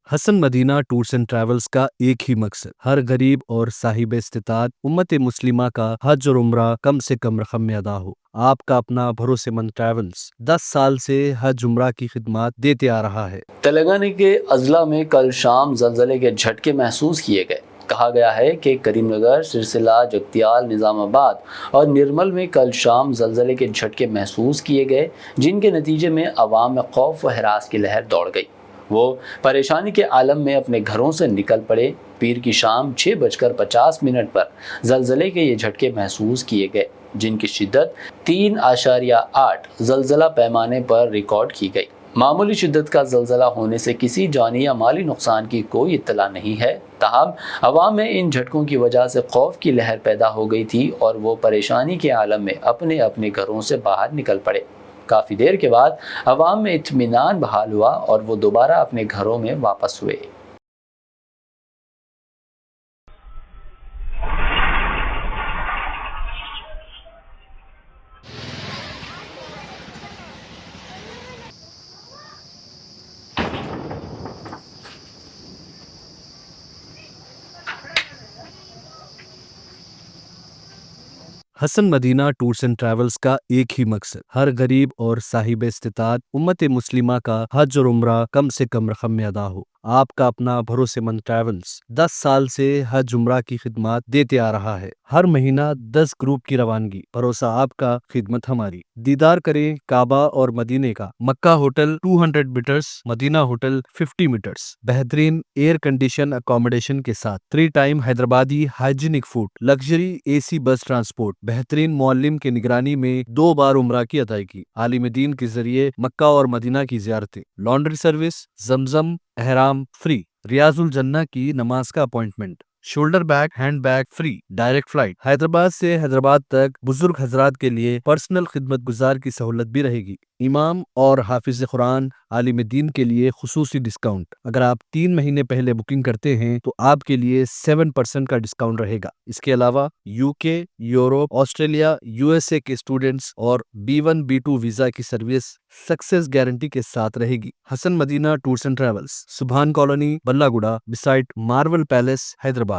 Hasan Madina tours and travels का एक ही मकसद हर गरीब और साहिब इस्तिताअत उम्मत मुस्लिमा का हज और उम्रा कम से कम रकम में अदा हो। आपका अपना भरोसेमंद ट्रैवल्स 10 साल से हज उम्रा की खिदमत देते आ रहा है। तेलंगाना के अजला में कल शाम जलजले के झटके महसूस किए गए। कहा गया है कि करीमनगर, सिरसिला, जगतियाल, निज़ामाबाद और निर्मल में कल शाम जलजले के झटके महसूस किए गए, जिनके नतीजे में अवाम में खौफ व हरास की लहर दौड़ गई। वो परेशानी के आलम में अपने घरों से निकल पड़े। पीर की शाम 6:50 पर जलजले के ये झटके महसूस किए गए, जिनकी शिद्दत 3.8 जलजला पैमाने पर रिकॉर्ड की गई। मामूली शिद्दत का जलजला होने से किसी जानी या माली नुकसान की कोई इत्तला नहीं है। ताहम अवाम में इन झटकों की वजह से खौफ की लहर पैदा हो गई थी और वो परेशानी के आलम में अपने अपने घरों से बाहर निकल पड़े। काफ़ी देर के बाद अवाम में इत्मीनान बहाल हुआ और वो दोबारा अपने घरों में वापस हुए। Hasan Madina tours and travels का एक ही मकसद हर गरीब और साहिब इस्तिताअत उम्मत मुस्लिमा का हज और उम्रा कम से कम रकम में अदा हो। आपका अपना भरोसेमंद ट्रैवल्स 10 साल से हज उम्रा की खिदमत देते आ रहा है। हर महीना 10 ग्रुप की रवानगी, भरोसा आपका, खिदमत हमारी। दीदार करें काबा और मदीने का। Mecca hotel 200 metres, Medina hotel 50 metres, बेहतरीन एयर कंडीशन अकोमोडेशन के साथ 3 time Hyderabadi hygienic food, luxury AC bus transport, बेहतरीन मुअल्लिम की निगरानी में 2 बार उम्रा की अदायगी, आलिम दीन के जरिए मक्का और मदीना की जियारतें, लॉन्ड्री सर्विस, जमजम एहराम फ्री, रियाजुल जन्ना की नमाज का appointment, shoulder bag hand bag free, direct flight Hyderabad से हैदराबाद तक। बुजुर्ग हजरात के लिए पर्सनल खिदमत गुजार की सहूलत भी रहेगी। इमाम और हाफिज कुरान आलिम दीन के लिए खुसूसी डिस्काउंट। अगर आप 3 महीने पहले बुकिंग करते हैं तो आपके लिए 7% का डिस्काउंट रहेगा। इसके अलावा यूके, यूरोप, ऑस्ट्रेलिया, यूएसए के स्टूडेंट्स और B1 B2 वीजा की सर्विस सक्सेस गारंटी के साथ रहेगी। Hasan Madina tours and travels, Subhan colony, Ballaguda, beside Marvel Palace, Hyderabad.